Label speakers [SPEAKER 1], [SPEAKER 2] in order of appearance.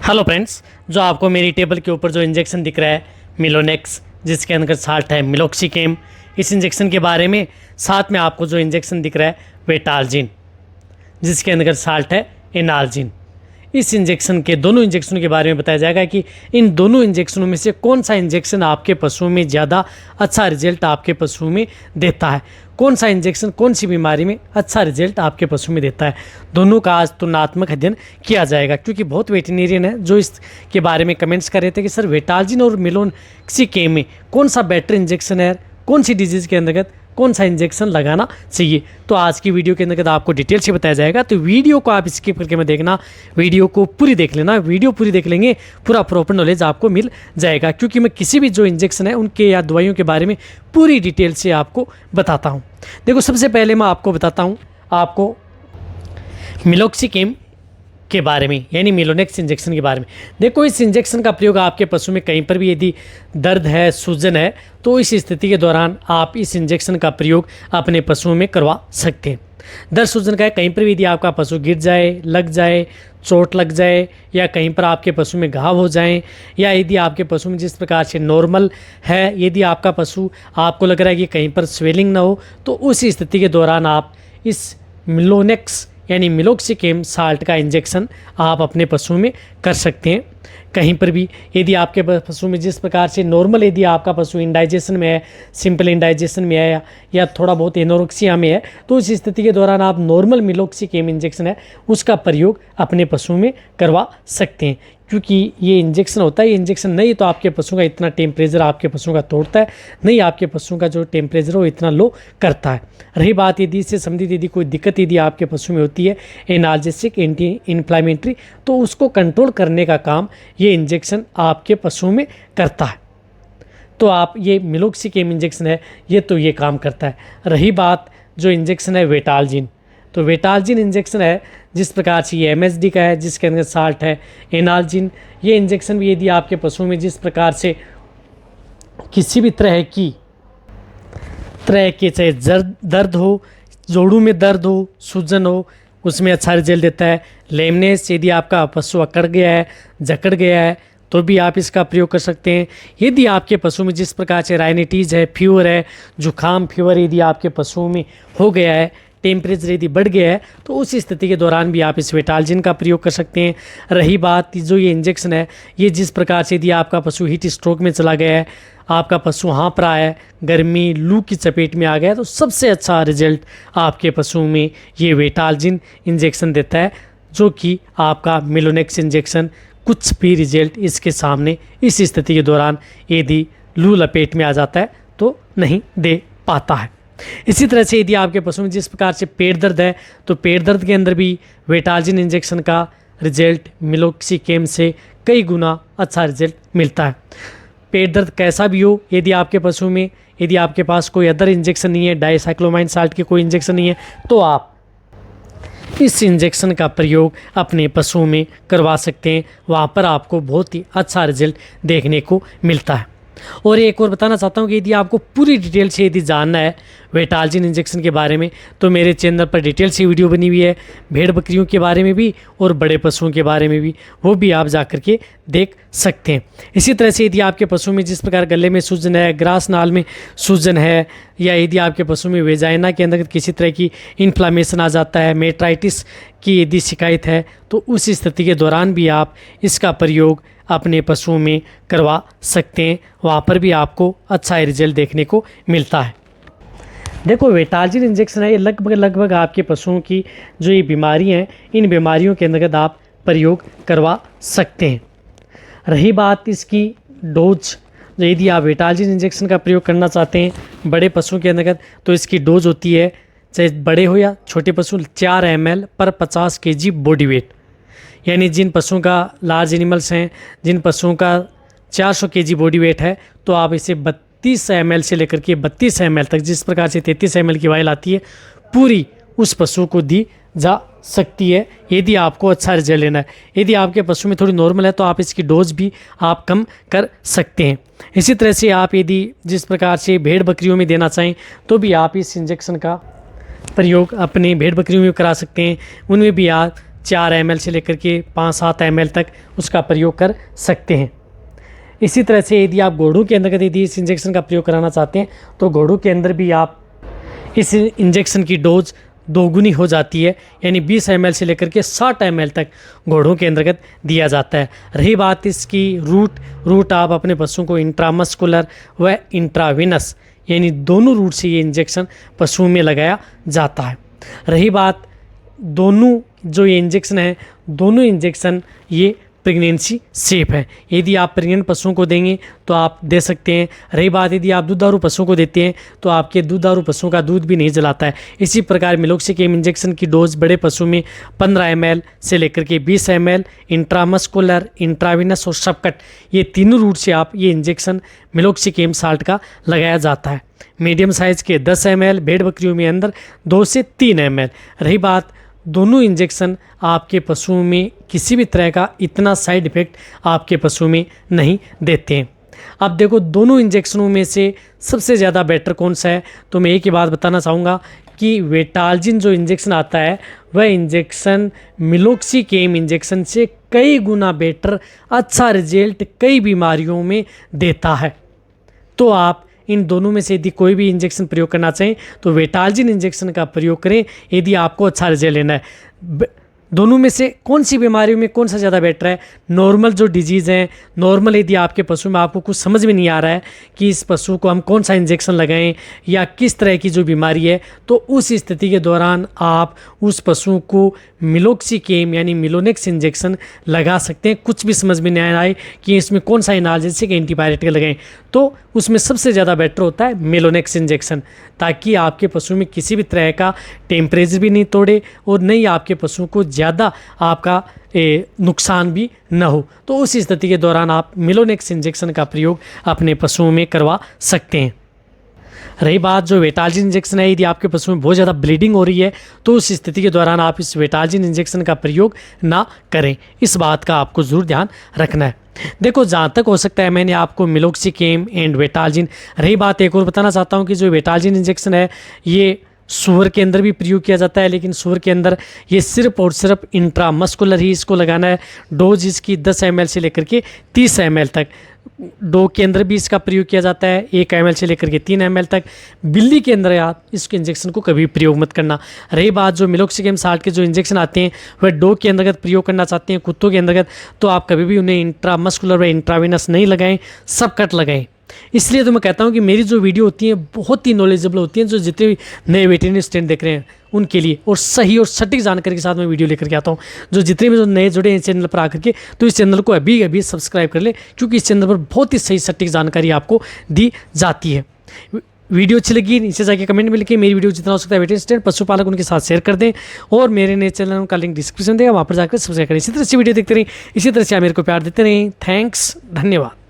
[SPEAKER 1] Hello friends, जो आपको मेरी टेबल के ऊपर जो इंजेक्शन दिख रहा है मिलोनेक्स, जिसके अंदर साल्ट है मिलोक्सिकेम, इस इंजेक्शन के बारे में साथ में आपको जो इंजेक्शन दिख रहा है वेटाल्जिन, जिसके अंदर साल्ट है एनाल्जिन। इस इंजेक्शन के दोनों इंजेक्शनों के बारे में बताया जाएगा कि इन दोनों इंजेक्शनों में से कौन सा इंजेक्शन आपके पशुओं में ज़्यादा अच्छा रिजल्ट आपके पशुओं में देता है, कौन सा इंजेक्शन कौन सी बीमारी में अच्छा रिजल्ट आपके पशु में देता है। दोनों का आज तुलनात्मक अध्ययन किया जाएगा, क्योंकि बहुत वेटरनेरियन है जो इसके बारे में कमेंट्स कर रहे थे कि सर वेटाल्जिन और मिलोक्सिकेम में कौन सा बेटर इंजेक्शन है, कौन सी डिजीज़ के अंतर्गत कौन सा इंजेक्शन लगाना चाहिए। तो आज की वीडियो के अंदर आपको डिटेल से बताया जाएगा, तो वीडियो को आप स्किप करके मत देखना, वीडियो को पूरी देख लेना। वीडियो पूरी देख लेंगे पूरा प्रॉपर नॉलेज आपको मिल जाएगा, क्योंकि मैं किसी भी जो इंजेक्शन है उनके या दवाइयों के बारे में पूरी डिटेल से आपको बताता हूँ। देखो, सबसे पहले मैं आपको बताता हूँ आपको मिलोक्सिकेम के बारे में, यानी मिलोनेक्स इंजेक्शन के बारे में। देखो, इस इंजेक्शन का प्रयोग आपके पशु में कहीं पर भी यदि दर्द है, सूजन है, तो इस स्थिति के दौरान आप इस इंजेक्शन का प्रयोग अपने पशुओं में करवा सकते हैं। दर्द सूजन का है, कहीं पर भी यदि आपका पशु गिर जाए, लग जाए, चोट लग जाए, या कहीं पर आपके पशु में घाव हो जाएं, या यदि आपके पशु में जिस प्रकार से नॉर्मल है, यदि आपका पशु आपको लग रहा है कि कहीं पर स्वेलिंग ना हो, तो उस स्थिति के दौरान आप इस मिलोनेक्स यानी मिलोक्सिकेम साल्ट का इंजेक्शन आप अपने पशुओं में कर सकते हैं। कहीं पर भी यदि आपके पशु में जिस प्रकार से नॉर्मल, यदि आपका पशु इंडाइजेशन में है, सिंपल इंडाइजेशन में है, या थोड़ा बहुत एनोरेक्सिया में है, तो उस स्थिति के दौरान आप नॉर्मल मिलोक्सिकेम इंजेक्शन है उसका प्रयोग अपने पशुओं में करवा सकते हैं। क्योंकि ये इंजेक्शन होता है, ये इंजेक्शन नहीं तो आपके पशुओं का इतना टेम्परेचर आपके पशुओं का तोड़ता है, नहीं आपके पशुओं का जो टेम्परेचर है वो इतना लो करता है। रही बात यदि इससे संबंधित यदि कोई दिक्कत यदि आपके पशु में होती है, एनाल्जेसिक, एंटी इन्फ्लामेटरी, तो उसको कंट्रोल करने का काम ये इंजेक्शन आपके पशुओं में करता है। तो आप ये मिलोक्सिकेम इंजेक्शन है ये तो ये काम करता है। रही बात जो इंजेक्शन है वेटाल्जिन, तो वेटाल्जिन इंजेक्शन है जिस प्रकार से ये MSD का है, जिसके अंदर साल्ट है एनाल्जिन। ये इंजेक्शन भी यदि आपके पशुओं में जिस प्रकार से किसी भी तरह के चाहे दर्द हो, जोड़ों में दर्द हो, सूजन हो, उसमें अच्छा रिजल्ट देता है। लेमनेस, यदि आपका पशु अकड़ गया है, जकड़ गया है, तो भी आप इसका प्रयोग कर सकते हैं। यदि आपके पशु में जिस प्रकार से राइनिटीज़ है, फीवर है, जुकाम फीवर यदि आपके पशुओं में हो गया है, टेम्परेचर यदि बढ़ गया है, तो उस स्थिति के दौरान भी आप इस वेटाल्जिन का प्रयोग कर सकते हैं। रही बात जो ये इंजेक्शन है, ये जिस प्रकार से यदि आपका पशु हीट स्ट्रोक में चला गया है, आपका पशु हाँफ रहा है, गर्मी लू की चपेट में आ गया है, तो सबसे अच्छा रिजल्ट आपके पशुओं में ये वेटाल्जिन इंजेक्शन देता है, जो कि आपका मिलोनेक्स इंजेक्शन कुछ भी रिजल्ट इसके सामने इस स्थिति के दौरान यदि लू लपेट में आ जाता है तो नहीं दे पाता है। इसी तरह से यदि आपके पशु में जिस प्रकार से पेट दर्द है, तो पेट दर्द के अंदर भी वेटाल्जिन इंजेक्शन का रिजल्ट मिलोक्सिकेम से कई गुना अच्छा रिजल्ट मिलता है। पेट दर्द कैसा भी हो, यदि आपके पशु में यदि आपके पास कोई अदर इंजेक्शन नहीं है, डाइसाइक्लोमाइन साल्ट की कोई इंजेक्शन नहीं है, तो आप इस इंजेक्शन का प्रयोग अपने पशुओं में करवा सकते हैं। वहाँ पर आपको बहुत ही अच्छा रिजल्ट देखने को मिलता है। और एक और बताना चाहता हूँ कि यदि आपको पूरी डिटेल से यदि जानना है वेटाल्जिन इंजेक्शन के बारे में, तो मेरे चैनल पर डिटेल से वीडियो बनी हुई है, भेड़ बकरियों के बारे में भी और बड़े पशुओं के बारे में भी, वो भी आप जा कर के देख सकते हैं। इसी तरह से यदि आपके पशु में जिस प्रकार गले में सूजन है, ग्रास नाल में सूजन है, या यदि आपके पशु में वेजाइना के अंदर किसी तरह की इन्फ्लामेशन आ जाता है, मेट्राइटिस की यदि शिकायत है, तो उस स्थिति के दौरान भी आप इसका प्रयोग अपने पशुओं में करवा सकते हैं। वहाँ पर भी आपको अच्छा रिजल्ट देखने को मिलता है। देखो, वेटाल्जिन इंजेक्शन है ये लगभग आपके पशुओं की जो ये बीमारी हैं, इन बीमारियों के अंतर्गत आप प्रयोग करवा सकते हैं। रही बात इसकी डोज, यदि आप वेटाल्जिन इंजेक्शन का प्रयोग करना चाहते हैं बड़े पशुओं के अंतर्गत, तो इसकी डोज होती है, चाहे बड़े हो या छोटे पशु, 4 ml पर 50 kg बॉडी वेट। यानी जिन पशुओं का लार्ज एनिमल्स हैं, जिन पशुओं का 400 kg बॉडी वेट है, तो आप इसे 32 ml से लेकर के 32 ml तक, जिस प्रकार से 33 ml की वायल आती है, पूरी उस पशु को दी जा सकती है यदि आपको अच्छा रिजल्ट लेना है। यदि आपके पशु में थोड़ी नॉर्मल है तो आप इसकी डोज भी आप कम कर सकते हैं। इसी तरह से आप यदि जिस प्रकार से भेड़ बकरियों में देना चाहें, तो भी आप इस इंजेक्शन का प्रयोग अपने भेड़ बकरियों में करा सकते हैं। उनमें भी आप 4 ml से लेकर के 5-7 ml तक उसका प्रयोग कर सकते हैं। इसी तरह से यदि आप घोड़ों के अंतर्गत यदि इस इंजेक्शन का प्रयोग कराना चाहते हैं तो घोड़ों के अंदर भी आप इस इंजेक्शन की डोज दोगुनी हो जाती है, यानी 20 ml से लेकर के 60 ml तक घोड़ों के अंतर्गत दिया जाता है। रही बात इसकी रूट आप अपने पशुओं को इंट्रामस्कुलर व इंट्राविनस यानी दोनों रूट से ये इंजेक्शन पशुओं में लगाया जाता है। रही बात दोनों जो ये इंजेक्शन है, दोनों इंजेक्शन ये प्रेगनेंसी सेफ है। यदि आप प्रेग्नेंट पशुओं को देंगे तो आप दे सकते हैं। रही बात यदि आप दुधारू पशुओं को देते हैं तो आपके दुधारू पशुओं का दूध भी नहीं जलाता है। इसी प्रकार मिलोक्सिकेम इंजेक्शन की डोज बड़े पशु में 15 ml से लेकर के 20 ml इंट्रामस्कुलर, इंट्राविनस और सबकट, ये तीनों रूट से आप ये इंजेक्शन मिलोक्सिकेम साल्ट का लगाया जाता है। मीडियम साइज़ के 10 ml, भेड़ बकरियों में अंदर 2 से 3 ml। रही बात दोनों इंजेक्शन आपके पशुओं में किसी भी तरह का इतना साइड इफ़ेक्ट आपके पशुओं में नहीं देते हैं। अब देखो दोनों इंजेक्शनों में से सबसे ज़्यादा बेटर कौन सा है, तो मैं एक ही बात बताना चाहूँगा कि वेटाल्जिन जो इंजेक्शन आता है वह इंजेक्शन मिलोक्सिकेम इंजेक्शन से कई गुना बेटर अच्छा रिजल्ट कई बीमारियों में देता है। तो आप इन दोनों में से यदि कोई भी इंजेक्शन प्रयोग करना चाहें तो वेटाल्जिन इंजेक्शन का प्रयोग करें यदि आपको अच्छा रिजल्ट लेना है। दोनों में से कौन सी बीमारियों में कौन सा ज़्यादा बेटर है? नॉर्मल जो डिजीज़ हैं, नॉर्मल यदि आपके पशु में आपको कुछ समझ में नहीं आ रहा है कि इस पशु को हम कौन सा इंजेक्शन लगाएं या किस तरह की जो बीमारी है, तो उस स्थिति के दौरान आप उस पशु को मिलोक्सिकेम यानी मिलोनेक्स इंजेक्शन लगा सकते हैं। कुछ भी समझ में नहीं आए कि इसमें कौन सा एनाल्जेसिक एंटीबायोटिक लगाएं, तो उसमें सबसे ज़्यादा बेटर होता है मिलोनेक्स इंजेक्शन, ताकि आपके पशु में किसी भी तरह का टेम्परेचर भी नहीं तोड़े और नहीं आपके पशु को ज़्यादा आपका नुकसान भी न हो। तो उस स्थिति के दौरान आप मिलोनेक्स इंजेक्शन का प्रयोग अपने पशुओं में करवा सकते हैं। रही बात जो वेटाल्जिन इंजेक्शन है, यदि आपके पशु में बहुत ज़्यादा ब्लीडिंग हो रही है तो उस स्थिति के दौरान आप इस वेटाल्जिन इंजेक्शन का प्रयोग ना करें। इस बात का आपको ज़रूर ध्यान रखना है। देखो जहाँ तक हो सकता है मैंने आपको मिलोक्सिकेम एंड वेटाल्जिन, रही बात एक और बताना चाहता हूँ कि जो वेटाल्जिन इंजेक्शन है ये सूअर के अंदर भी प्रयोग किया जाता है, लेकिन सूअर के अंदर ये सिर्फ और सिर्फ इंट्रामस्कुलर ही इसको लगाना है। डोज इसकी 10 ml से लेकर के 30 ml तक। डॉग के अंदर भी इसका प्रयोग किया जाता है 1 ml से लेकर के 3 ml तक। बिल्ली के अंदर आप इसके इंजेक्शन को कभी प्रयोग मत करना। रही बात जो मिलोक्सिकेम साल्ट के जो इंजेक्शन आते हैं वह डॉग के अंतर्गत प्रयोग करना चाहते हैं, कुत्तों के अंतर्गत, तो आप कभी भी उन्हें इंट्रामस्कुलर व इंट्राविनस नहीं लगाएं, सबकट लगाएं। इसलिए तो मैं कहता हूं कि मेरी जो वीडियो होती है बहुत ही नॉलेजेबल होती हैं, जो जितने भी नए वेटरनरी स्टूडेंट देख रहे हैं उनके लिए, और सही और सटीक जानकारी के साथ मैं वीडियो लेकर के आता हूं। जो जितने भी जो नए जुड़े हैं चैनल पर आकर के, तो इस चैनल को अभी अभी सब्सक्राइब कर ले, क्योंकि इस चैनल पर बहुत ही सही सटीक जानकारी आपको दी जाती है। वीडियो अच्छी लगी नीचे जाके कमेंट में लिखिए। मेरी वीडियो जितना हो सकता है वेटरनरी स्टूडेंट पशुपालक उनके साथ शेयर कर दें, और मेरे नए चैनल का लिंक डिस्क्रिप्शन देगा, वहाँ पर जाकर सब्सक्राइब करें। इसी तरह से वीडियो देखते रहें, इसी तरह से आप मेरे को प्यार देते रहें। थैंक्स, धन्यवाद।